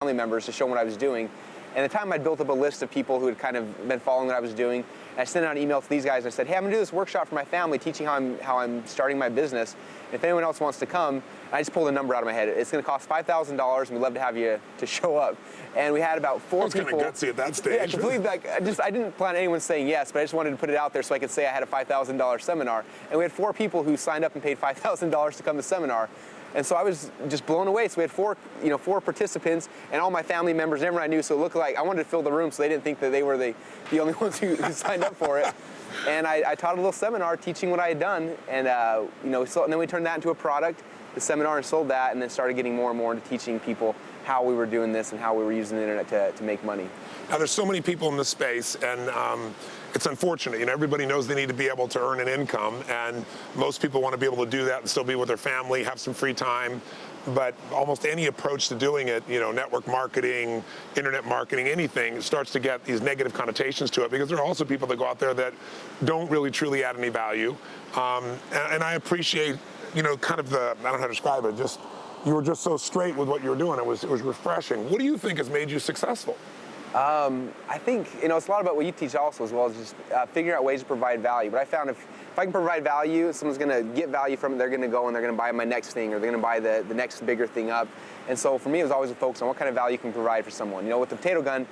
family members to show them what I was doing. And at the time, I'd built up a list of people who had kind of been following what I was doing. And I sent out an email to these guys and I said, hey, I'm gonna do this workshop for my family, teaching how I'm starting my business. And if anyone else wants to come, I just pulled a number out of my head. It's gonna cost $5,000 and we'd love to have you to show up. And we had about 4 people. That's kind of gutsy at that stage. Yeah, completely, I didn't plan on anyone saying yes, but I just wanted to put it out there so I could say I had a $5,000 seminar. And we had 4 people who signed up and paid $5,000 to come to the seminar. And so I was just blown away. So we had 4 participants and all my family members, everyone I knew. So it looked like I wanted to fill the room so they didn't think that they were the only ones who signed up for it. And I taught a little seminar teaching what I had done. And, and then we turned that into a product, the seminar, and sold that, and then started getting more and more into teaching people how we were doing this and how we were using the internet to make money. Now, there's so many people in this space, and it's unfortunate. Everybody knows they need to be able to earn an income, and most people want to be able to do that and still be with their family, have some free time. But almost any approach to doing it, network marketing, internet marketing, anything, starts to get these negative connotations to it, because there are also people that go out there that don't really truly add any value. And I appreciate, kind of I don't know how to describe it, just you were just so straight with what you were doing. It was refreshing. What do you think has made you successful? I think, it's a lot about what you teach also, as well as just figuring out ways to provide value. But I found if I can provide value, someone's going to get value from it, they're going to go and they're going to buy my next thing, or they're going to buy the next bigger thing up. And so for me, it was always a focus on what kind of value you can provide for someone. With the potato gun,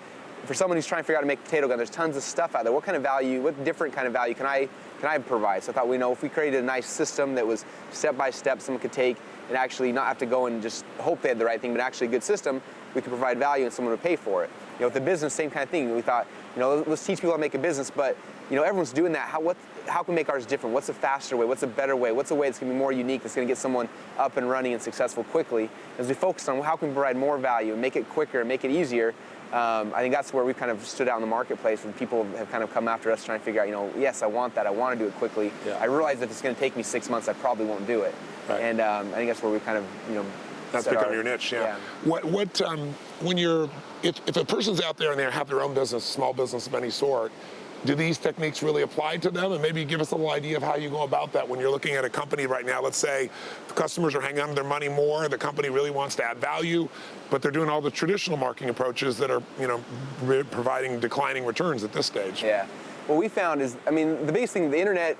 for someone who's trying to figure out how to make a potato gun, there's tons of stuff out there. What kind of value, what different kind of value can I provide? So I thought, if we created a nice system that was step by step, someone could take and actually not have to go and just hope they had the right thing, but actually a good system, we could provide value and someone would pay for it. With the business, same kind of thing. We thought, let's teach people how to make a business, but everyone's doing that. How can we make ours different? What's a faster way? What's a better way? What's a way that's going to be more unique, that's going to get someone up and running and successful quickly? As we focus on how can we provide more value and make it quicker and make it easier, I think that's where we've kind of stood out in the marketplace, and people have kind of come after us trying to figure out, yes, I want that. I want to do it quickly. Yeah. I realize if it's going to take me 6 months, I probably won't do it. Right. And I think that's where we kind of, that's become your niche, yeah. If a person's out there and they have their own business, small business of any sort, do these techniques really apply to them? And maybe give us a little idea of how you go about that when you're looking at a company right now. Let's say the customers are hanging on to their money more, the company really wants to add value, but they're doing all the traditional marketing approaches that are, providing declining returns at this stage. Yeah. What we found is, the biggest thing, the internet,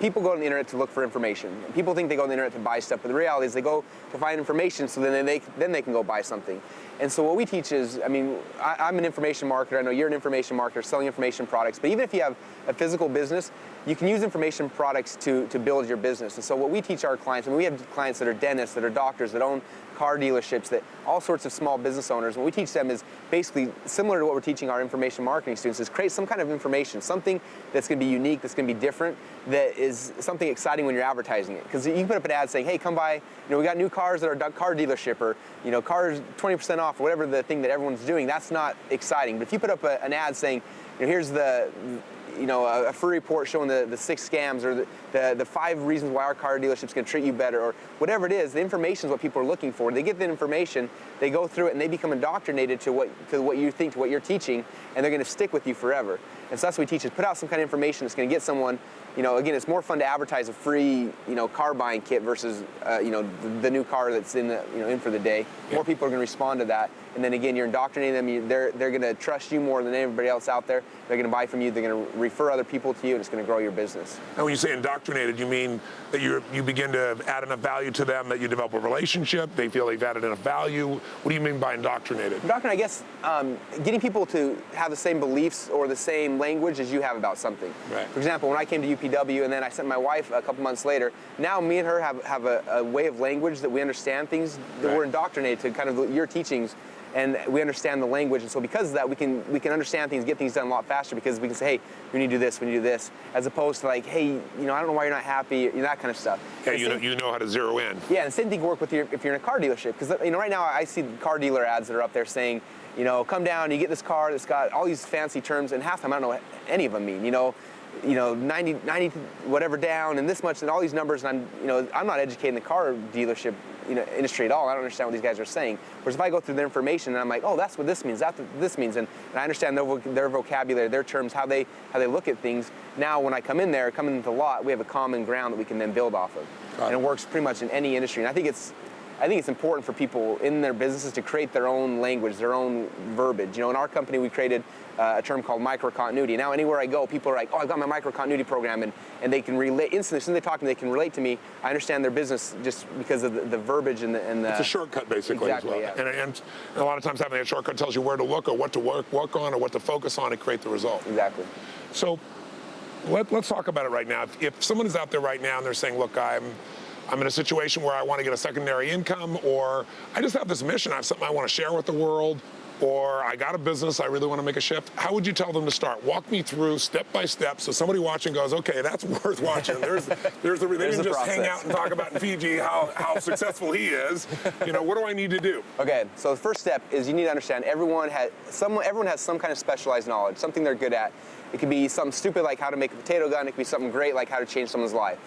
people go on the internet to look for information. People think they go on the internet to buy stuff, but the reality is they go to find information so then they can go buy something. And so what we teach is, I'm an information marketer. I know you're an information marketer selling information products, but even if you have a physical business, you can use information products to build your business. And so what we teach our clients, we have clients that are dentists, that are doctors, that own car dealerships, that all sorts of small business owners. What we teach them is basically similar to what we're teaching our information marketing students, is create some kind of information, something that's going to be unique, that's going to be different, that is something exciting when you're advertising it. Because you can put up an ad saying, hey, come by, we got new cars at our car dealership, or cars 20% off, or whatever the thing that everyone's doing. That's not exciting. But if you put up an ad saying, here's a free report showing the 6 scams, or the 5 reasons why our car dealership's going to treat you better, or whatever it is, the information is what people are looking for. They get the information, they go through it, and they become indoctrinated to what you think, to what you're teaching, and they're going to stick with you forever. And so that's what we teach, is put out some kind of information that's going to get someone, again, it's more fun to advertise a free, car buying kit versus, the new car that's in for the day. Yeah. More people are going to respond to that. And then again, you're indoctrinating them. They're going to trust you more than everybody else out there. They're going to buy from you. They're going to refer other people to you, and it's going to grow your business. And when you say indoctrinated, you mean that you begin to add enough value to them that you develop a relationship, they feel they've added enough value. What do you mean by indoctrinated? Indoctrinated, I guess, getting people to have the same beliefs or the same language as you have about something. Right. For example, when I came to UPW and then I sent my wife a couple months later, now me and her have a way of language that we understand things, that we're indoctrinated to kind of your teachings, and we understand the language. And so because of that, we can understand things, get things done a lot faster, because we can say, hey, we need to do this, we need to do this, as opposed to like, hey, I don't know why you're not happy, that kind of stuff. Yeah, you know how to zero in. Yeah, and the same thing can work with if you're in a car dealership, because right now I see car dealer ads that are up there saying, come down, you get this car that's got all these fancy terms, and half the time I don't know what any of them mean. 90 whatever down, and this much, and all these numbers, and I'm not educating the car dealership industry at all. I don't understand what these guys are saying. Whereas if I go through their information and I'm like, oh, that's what this means, that's what this means, and I understand their vocabulary, their terms, how they look at things. Now when I come into the lot, we have a common ground that we can then build off of. And it works pretty much in any industry. And I think it's I think it's important for people in their businesses to create their own language, their own verbiage. You know, in our company, we created a term called micro-continuity. Now, anywhere I go, people are like, oh, I've got my micro-continuity program, and they can relate instantly. As soon as they talk to me, they can relate to me. I understand their business just because of the verbiage and the It's a shortcut, basically, exactly, as well. Yeah. And a lot of times having that shortcut tells you where to look or what to work on or what to focus on to create the result. Exactly. So let's talk about it right now. If someone is out there right now and they're saying, look, I'm in a situation where I want to get a secondary income, or I just have this mission, I have something I want to share with the world, or I got a business I really want to make a shift, how would you tell them to start? Walk me through step by step so somebody watching goes, okay, that's worth watching. They didn't just hang out and talk about in Fiji how successful he is. You know, what do I need to do? Okay, so the first step is you need to understand everyone has some kind of specialized knowledge, something they're good at. It could be something stupid like how to make a potato gun. It could be something great like how to change someone's life.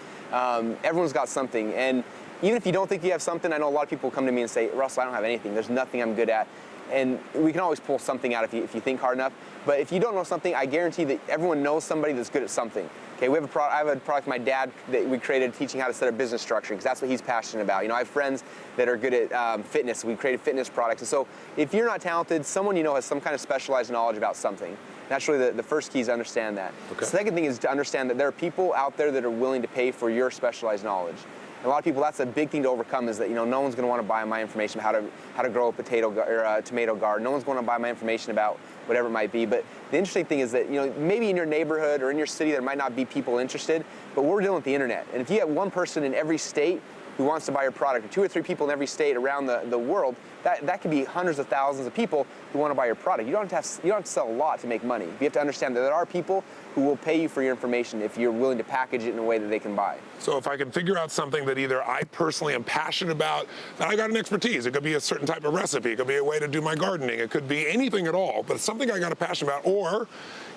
Everyone's got something, and even if you don't think you have something, I know a lot of people come to me and say, Russell, I don't have anything. There's nothing I'm good at. And we can always pull something out if you think hard enough. But if you don't know something, I guarantee that everyone knows somebody that's good at something. Okay, I have a product my dad that we created teaching how to set up business structure, because that's what he's passionate about. You know, I have friends that are good at fitness. We created fitness products. And so if you're not talented, someone you know has some kind of specialized knowledge about something. That's really the first key is to understand that. Okay. The second thing is to understand that there are people out there that are willing to pay for your specialized knowledge. And a lot of people, that's a big thing to overcome, is that, you know, no one's going to want to buy my information about how to grow a tomato garden. No one's going to buy my information about whatever it might be. But the interesting thing is that, you know, maybe in your neighborhood or in your city there might not be people interested, but we're dealing with the internet. And if you have one person in every state who wants to buy your product, or 2 or 3 people in every state around the world, that could be hundreds of thousands of people who want to buy your product. You don't have to sell a lot to make money. You have to understand that there are people who will pay you for your information if you're willing to package it in a way that they can buy. So if I can figure out something that either I personally am passionate about, then I got an expertise. It could be a certain type of recipe. It could be a way to do my gardening. It could be anything at all, but it's something I got a passion about. Or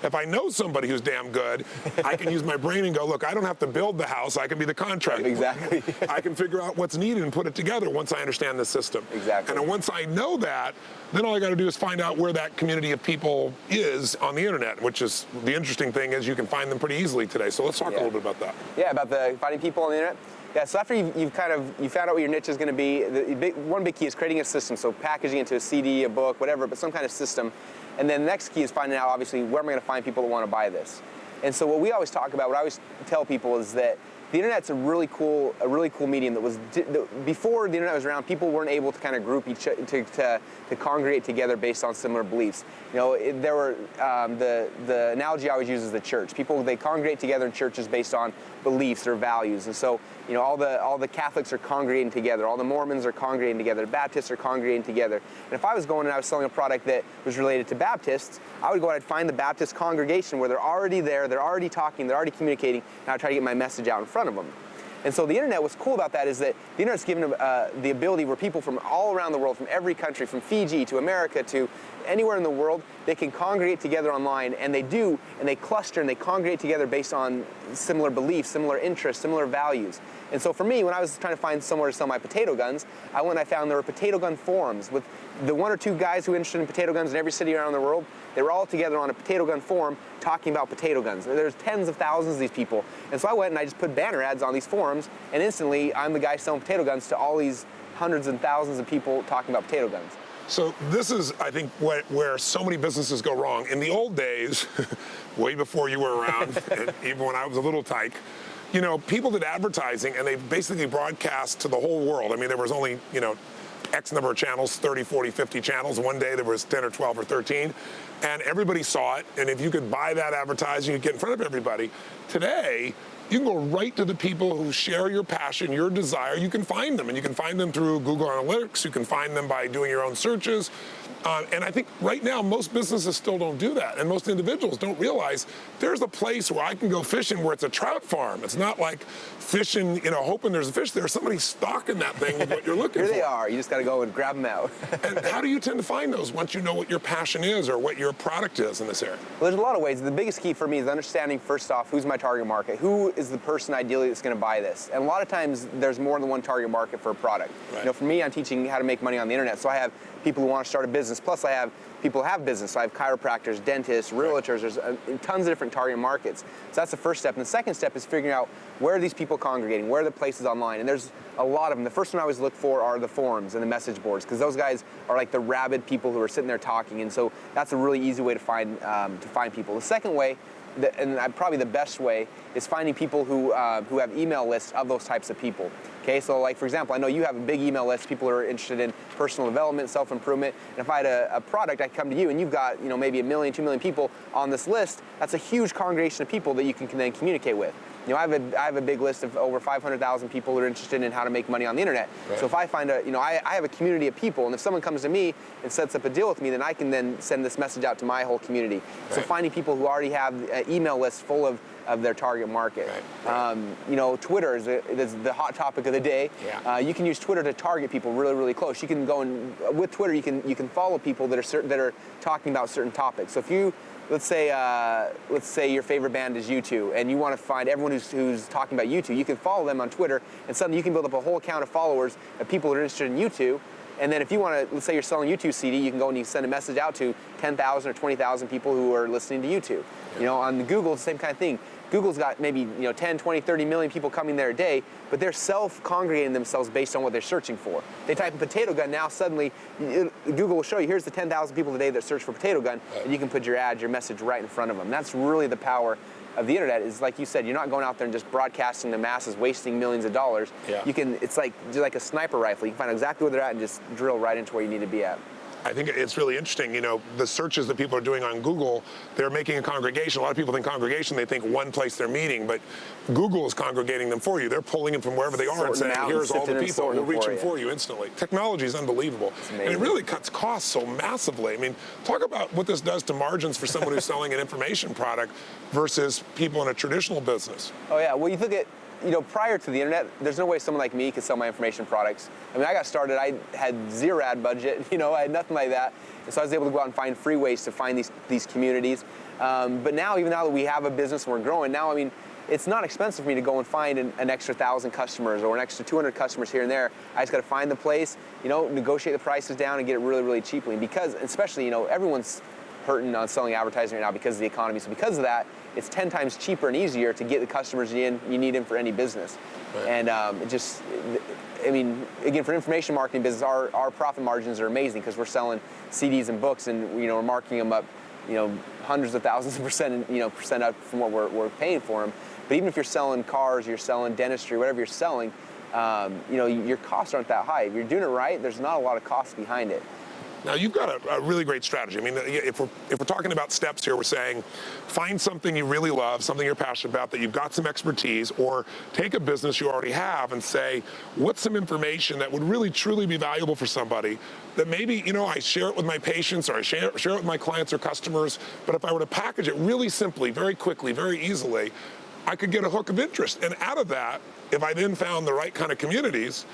if I know somebody who's damn good, I can use my brain and go, look, I don't have to build the house. I can be the contractor. Exactly. I can figure out what's needed and put it together once I understand the system. Exactly. And then once I know that, then all I got to do is find out where that community of people is on the internet, which is the interesting thing is you can find them pretty easily today. So let's talk a little bit about that. Yeah, about finding people on the internet. Yeah, so after you found out what your niche is going to be, one big key is creating a system. So packaging it into a CD, a book, whatever, but some kind of system. And then the next key is finding out, obviously, where am I going to find people that want to buy this? And so what we always talk about, what I always tell people is that the internet's a really cool medium before the internet was around, people weren't able to kind of group to congregate together based on similar beliefs. You know, the analogy I always use is the church. People, they congregate together in churches based on beliefs or values. And so, you know, all the Catholics are congregating together, all the Mormons are congregating together, the Baptists are congregating together. And if I was going and I was selling a product that was related to Baptists, I would go and I'd find the Baptist congregation where they're already there, they're already talking, they're already communicating, and I'd try to get my message out in front of them. And so the internet, what's cool about that is that the internet's given the ability where people from all around the world, from every country, from Fiji to America to anywhere in the world, they can congregate together online, and they cluster and they congregate together based on similar beliefs, similar interests, similar values. And so for me, when I was trying to find somewhere to sell my potato guns, I found there were potato gun forums with the 1 or 2 guys who were interested in potato guns in every city around the world. They were all together on a potato gun forum talking about potato guns. There's tens of thousands of these people. And so I went and I just put banner ads on these forums, and instantly I'm the guy selling potato guns to all these hundreds and thousands of people talking about potato guns. So this is, I think, where so many businesses go wrong. In the old days, way before you were around, and even when I was a little tyke, you know, people did advertising and they basically broadcast to the whole world. I mean, there was only, you know, X number of channels, 30, 40, 50 channels. One day there was 10 or 12 or 13, and everybody saw it. And if you could buy that advertising, you'd get in front of everybody. Today, you can go right to the people who share your passion, your desire. You can find them, and you can find them through Google Analytics. You can find them by doing your own searches. And I think right now, most businesses still don't do that. And most individuals don't realize there's a place where I can go fishing where it's a trout farm. It's not like fishing, you know, hoping there's a fish there. Somebody's stalking that thing with what you're looking for. Here they are. You just got to go and grab them out. And how do you tend to find those once you know what your passion is or what your product is in this area? Well, there's a lot of ways. The biggest key for me is understanding, first off, who's my target market? Who is the person ideally that's going to buy this? And a lot of times, there's more than one target market for a product. Right. You know, for me, I'm teaching how to make money on the internet. So I have people who want to start a business. Plus I have people who have business. So I have chiropractors, dentists, realtors. There's tons of different target markets. So that's the first step. And the second step is figuring out where are these people congregating, where are the places online. And there's a lot of them. The first one I always look for are the forums and the message boards, because those guys are like the rabid people who are sitting there talking. And so that's a really easy way to find people. The second way, and probably the best way, is finding people who have email lists of those types of people. Okay, so like for example, I know you have a big email list. People are interested in personal development, self-improvement. And if I had a product, I'd come to you, and you've got maybe 1 million, 2 million people on this list. That's a huge congregation of people that you can then communicate with. I have a big list of over 500,000 people who are interested in how to make money on the internet. Right. So if I find I have a community of people, and if someone comes to me and sets up a deal with me, then I can then send this message out to my whole community. Right. So finding people who already have email lists full of their target market. Right. Twitter is the hot topic of the day. Yeah. You can use Twitter to target people really, really close. You can go with Twitter, you can follow people that are talking about certain topics. So if you let's say your favorite band is U2, and you want to find everyone who's talking about U2, you can follow them on Twitter, and suddenly you can build up a whole account of followers of people who are interested in U2. And then if you want to, let's say you're selling U2 CD, you can go and you send a message out to 10,000 or 20,000 people who are listening to U2. Yeah. On Google, it's the same kind of thing. Google's got maybe 10, 20, 30 million people coming there a day, but they're self-congregating themselves based on what they're searching for. They type in potato gun, now suddenly Google will show you, here's the 10,000 people today that search for potato gun, and you can put your ad, your message right in front of them. That's really the power of the internet. Is like you said, you're not going out there and just broadcasting the masses, wasting millions of dollars. Yeah. It's like a sniper rifle. You can find exactly where they're at and just drill right into where you need to be at. I think it's really interesting, the searches that people are doing on Google, they're making a congregation. A lot of people think congregation, they think one place they're meeting, but Google is congregating them for you. They're pulling them from wherever they are and saying, here's all the people who are reaching for you instantly. Technology is unbelievable. And it really cuts costs so massively. I mean, talk about what this does to margins for someone who's selling an information product versus people in a traditional business. Oh yeah, well you look at, prior to the internet, there's no way someone like me could sell my information products. I mean, I got started, I had zero ad budget, I had nothing like that. And so I was able to go out and find free ways to find these communities. But now, even now that we have a business and we're growing, now, I mean, it's not expensive for me to go and find an extra 1,000 customers or an extra 200 customers here and there. I just got to find the place, negotiate the prices down and get it really, really cheaply. Because, especially, everyone's hurting on selling advertising right now because of the economy. So because of that, it's 10 times cheaper and easier to get the customers you need in for any business. Right. And again, for information marketing business, our profit margins are amazing because we're selling CDs and books, and we're marking them up, hundreds of thousands of percent up from what we're paying for them. But even if you're selling cars, you're selling dentistry, whatever you're selling, your costs aren't that high. If you're doing it right, there's not a lot of cost behind it. Now, you've got a really great strategy. I mean, if we're talking about steps here, we're saying find something you really love, something you're passionate about, that you've got some expertise, or take a business you already have and say, what's some information that would really, truly be valuable for somebody that maybe, I share it with my patients or I share it with my clients or customers, but if I were to package it really simply, very quickly, very easily, I could get a hook of interest. And out of that, if I then found the right kind of communities,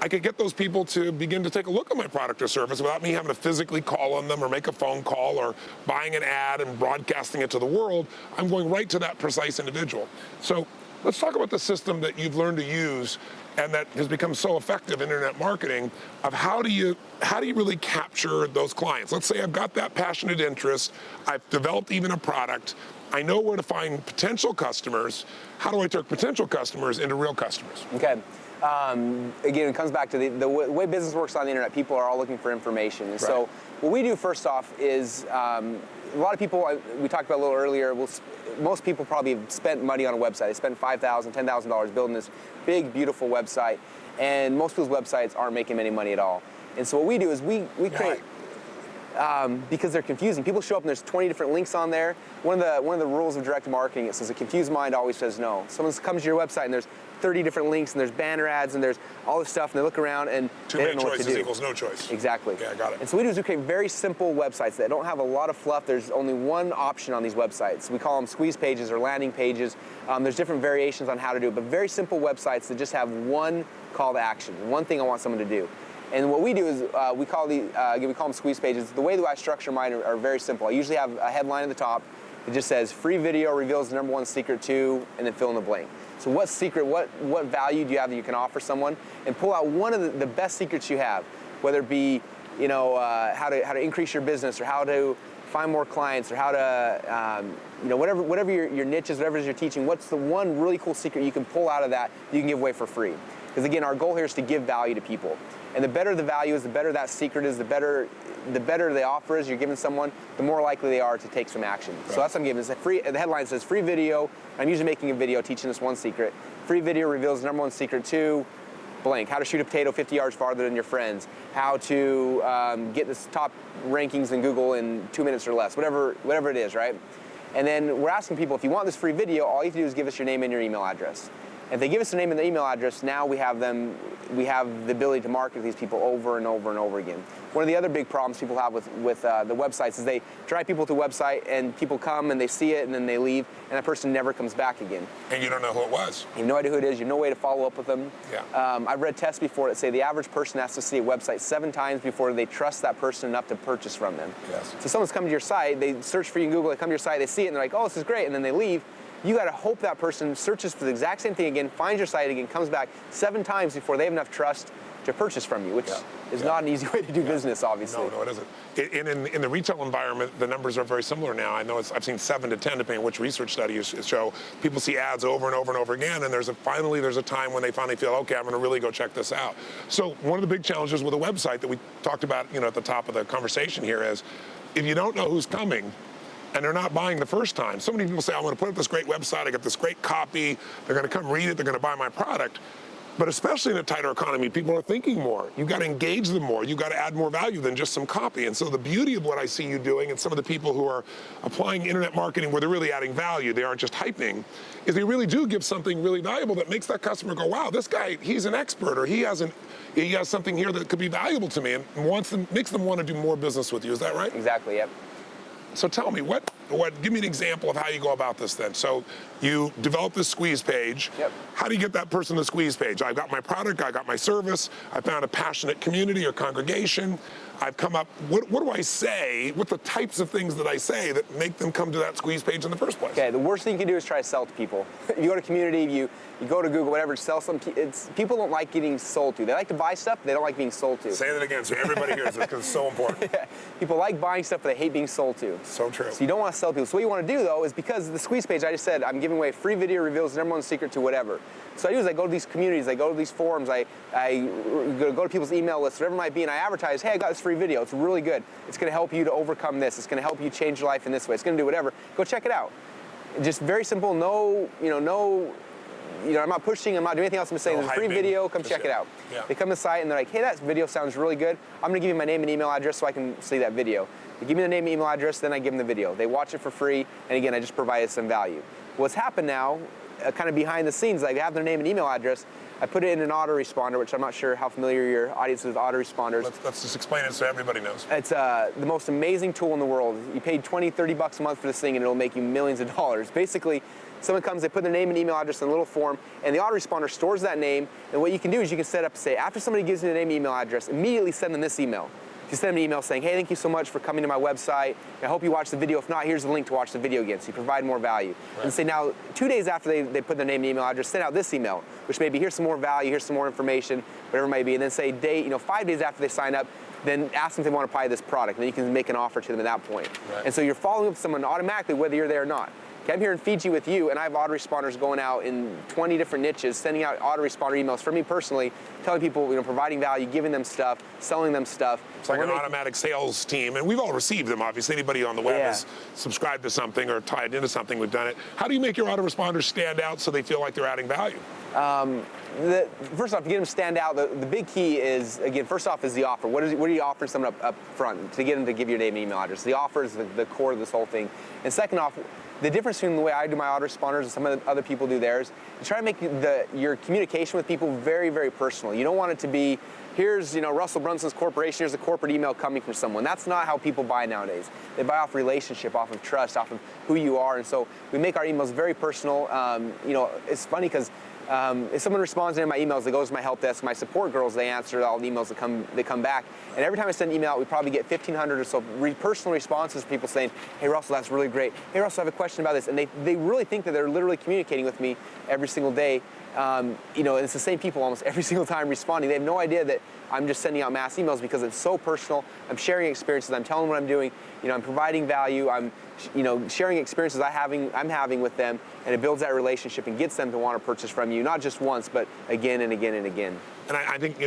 I could get those people to begin to take a look at my product or service without me having to physically call on them or make a phone call or buying an ad and broadcasting it to the world. I'm going right to that precise individual. So let's talk about the system that you've learned to use and that has become so effective in internet marketing of how do you really capture those clients? Let's say I've got that passionate interest, I've developed even a product, I know where to find potential customers. How do I turn potential customers into real customers? Okay. Again, it comes back to the way business works on the internet. People are all looking for information. And right. So what we do first off is a lot of people, we talked about a little earlier, most people probably have spent money on a website. They spent $5,000, $10,000 building this big, beautiful website. And most people's websites aren't making any money at all. And so what we do is we create... because they're confusing. People show up and there's 20 different links on there. One of the rules of direct marketing, it says a confused mind always says no. Someone comes to your website and there's 30 different links and there's banner ads and there's all this stuff, and they look around and too they many don't know what to do. Choices equals no choice. Exactly. Yeah, I got it. And so what we do is we create very simple websites that don't have a lot of fluff. There's only one option on these websites. We call them squeeze pages or landing pages. There's different variations on how to do it, but very simple websites that just have one call to action, one thing I want someone to do. And what we do is we call them squeeze pages. The way that I structure mine are very simple. I usually have a headline at the top that just says free video reveals the #1 secret to, and then fill in the blank. So what secret, what value do you have that you can offer someone? And pull out one of the best secrets you have, whether it be how to increase your business, or how to find more clients, or how to, whatever your niche is, whatever it is you're teaching, what's the one really cool secret you can pull out of that you can give away for free? Because again, our goal here is to give value to people. And the better the value is, the better that secret is, the better the offer is you're giving someone, the more likely they are to take some action. Right. So that's what I'm giving. The headline says, free video. I'm usually making a video teaching this one secret. Free video reveals the number one secret to blank. How to shoot a potato 50 yards farther than your friends. How to get the top rankings in Google in 2 minutes or less. Whatever it is, right? And then we're asking people, if you want this free video, all you have to do is give us your name and your email address. If they give us the name and the email address, now we have the ability to market these people over and over and over again. One of the other big problems people have with the websites is they drive people to a website and people come and they see it and then they leave and that person never comes back again. And you don't know who it was. You have no idea who it is. You have no way to follow up with them. Yeah. I've read tests before that say the average person has to see a website 7 times before they trust that person enough to purchase from them. Yes. So someone's come to your site, they search for you in Google, they come to your site, they see it and they're like, oh, this is great, and then they leave. You got to hope that person searches for the exact same thing again, finds your site again, comes back 7 times before they have enough trust to purchase from you, which is not an easy way to do business, obviously. No, it isn't. In the retail environment, the numbers are very similar now. I know I've seen 7 to 10, depending on which research studies show. People see ads over and over and over again, and there's a time when they finally feel, okay, I'm going to really go check this out. So one of the big challenges with a website that we talked about, at the top of the conversation here is, if you don't know who's coming, and they're not buying the first time. So many people say, I'm going to put up this great website, I got this great copy, they're going to come read it, they're going to buy my product. But especially in a tighter economy, people are thinking more. You've got to engage them more. You've got to add more value than just some copy. And so the beauty of what I see you doing, and some of the people who are applying internet marketing where they're really adding value, they aren't just hyping, is they really do give something really valuable that makes that customer go, wow, this guy, he's an expert, or he has something here that could be valuable to me, and makes them want to do more business with you. Is that right? Exactly, yep. So tell me, give me an example of how you go about this then. So you develop this squeeze page. Yep. How do you get that person to the squeeze page? I've got my product, I got my service, I found a passionate community or congregation. I've come up, what do I say? What the types of things that I say that make them come to that squeeze page in the first place? Okay, the worst thing you can do is try to sell to people. If you go to community, you go to Google, whatever, sell some, people don't like getting sold to. They like to buy stuff, they don't like being sold to. Say that again so everybody hears it, because it's so important. Yeah. People like buying stuff, but they hate being sold to. So true. So you don't want to sell people. So what you want to do, though, is because the squeeze page, I just said, I'm giving away free video reveals the number one secret to whatever. So I do is I go to these communities, I go to these forums, I go to people's email lists, whatever it might be, and I advertise, hey, I got this free video. It's really good. It's going to help you to overcome this. It's going to help you change your life in this way. It's going to do whatever. Go check it out. Just very simple. I'm not pushing. I'm not doing anything else. I'm just saying, there's a free video. Come check it out. Yeah. They come to the site and they're like, hey, that video sounds really good. I'm going to give you my name and email address so I can see that video. They give me the name and email address, then I give them the video. They watch it for free, and again, I just provided some value. What's happened now, kind of behind the scenes, like, they have their name and email address. I put it in an autoresponder, which I'm not sure how familiar your audience is with autoresponders. Let's just explain it so everybody knows. It's the most amazing tool in the world. You paid $20-30 a month for this thing, and it'll make you millions of dollars. Basically, someone comes, they put their name and email address in a little form, and the autoresponder stores that name, and what you can do is you can set up, say, after somebody gives you the name and email address, immediately send them this email. You send them an email saying, hey, thank you so much for coming to my website. I hope you watch the video. If not, here's the link to watch the video again. So you provide more value. Right. And say now, 2 days after they put their name and email address, send out this email, which may be, here's some more value, here's some more information, whatever it might be. And then say 5 days after they sign up, then ask them if they want to buy this product. And then you can make an offer to them at that point. Right. And so you're following up with someone automatically, whether you're there or not. Okay, I'm here in Fiji with you, and I have autoresponders going out in 20 different niches, sending out autoresponder emails for me personally, telling people, providing value, giving them stuff, selling them stuff. It's like an automatic sales team, and we've all received them, obviously. Anybody on the web has subscribed to something or tied into something, we've done it. How do you make your autoresponders stand out so they feel like they're adding value? First off, to get them to stand out, the big key is, again, first off is the offer. What are you offering someone up front to get them to give your name and email address? The offer is the core of this whole thing. And second off, the difference between the way I do my autoresponders and some of the other people do theirs, is try to make your communication with people very, very personal. You don't want it to be, here's Russell Brunson's corporation, here's a corporate email coming from someone. That's not how people buy nowadays. They buy off relationship, off of trust, off of who you are. And so we make our emails very personal. It's funny because If someone responds to my emails, they goes to my help desk. My support girls, they answer all the emails that come back. And every time I send an email out, we probably get 1,500 or so personal responses from people saying, "Hey Russell, that's really great. Hey Russell, I have a question about this." And they really think that they're literally communicating with me every single day. And it's the same people almost every single time responding. They have no idea that I'm just sending out mass emails because it's so personal. I'm sharing experiences. I'm telling them what I'm doing. I'm providing value. I'm sharing experiences I'm having with them, and it builds that relationship and gets them to want to purchase from you, not just once, but again and again and again. And I think,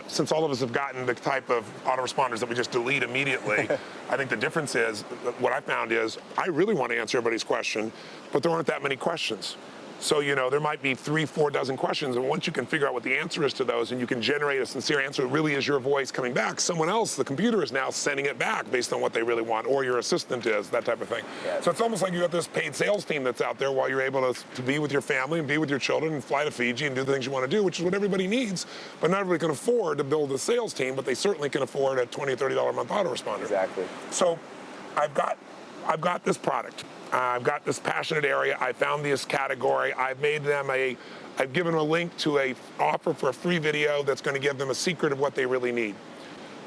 since all of us have gotten the type of autoresponders that we just delete immediately, I think the difference is, what I found is, I really want to answer everybody's question, but there aren't that many questions. So, there might be 3, 4 dozen questions, and once you can figure out what the answer is to those and you can generate a sincere answer, it really is your voice coming back. Someone else, the computer, is now sending it back based on what they really want, or your assistant is, that type of thing. Yeah. So it's almost like you got this paid sales team that's out there while you're able to be with your family and be with your children and fly to Fiji and do the things you want to do, which is what everybody needs, but not everybody can afford to build a sales team, but they certainly can afford a $20 or $30 a month autoresponder. Exactly. So I've got this product. I've got this passionate area. I found this category. I've given them a link to a offer for a free video that's going to give them a secret of what they really need.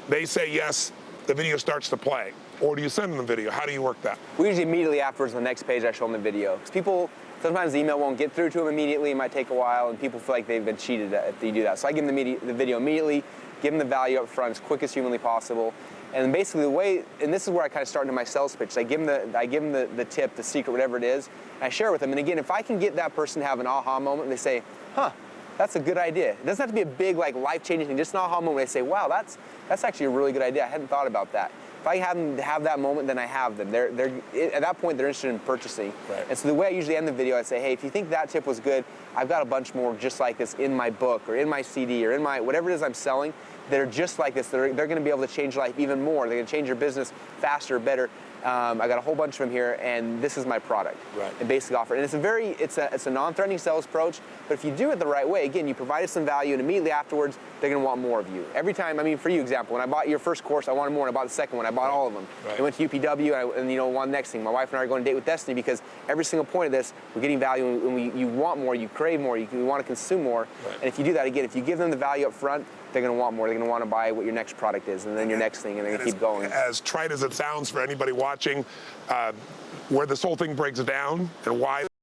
They say yes, the video starts to play. Or do you send them the video? How do you work that? We usually immediately afterwards on the next page I show them the video. Because people, sometimes the email won't get through to them immediately. It might take a while, and people feel like they've been cheated if they do that. So I give them the video immediately, give them the value up front as quick as humanly possible. And basically the way, and this is where I kind of start into my sales pitch. I give them the tip, the secret, whatever it is, and I share it with them. And again, if I can get that person to have an aha moment, and they say, "Huh, that's a good idea." It doesn't have to be a big, life-changing thing. Just an aha moment. They say, "Wow, that's actually a really good idea. I hadn't thought about that." If I have them have that moment, then I have them. They're at that point they're interested in purchasing. Right. And so the way I usually end the video, I say, "Hey, if you think that tip was good, I've got a bunch more just like this in my book or in my CD or in my whatever it is I'm selling. They're just like this. They're going to be able to change your life even more. They're going to change your business faster, better. I got a whole bunch of them here, and this is my product." Right. And basically offer. And it's a non-threatening sales approach. But if you do it the right way, again, you provided some value, and immediately afterwards, they're going to want more of you. Every time, for you, example, when I bought your first course, I wanted more, and I bought the second one. I bought all of them. Right. I went to UPW, and one next thing. My wife and I are going to Date with Destiny because every single point of this, we're getting value, and you want more, you crave more, you want to consume more. Right. And if you do that, again, if you give them the value up front, they're going to want more. They're going to want to buy what your next product is, and then your next thing, and they're going to keep going. As trite as it sounds for anybody watching, where this whole thing breaks down and why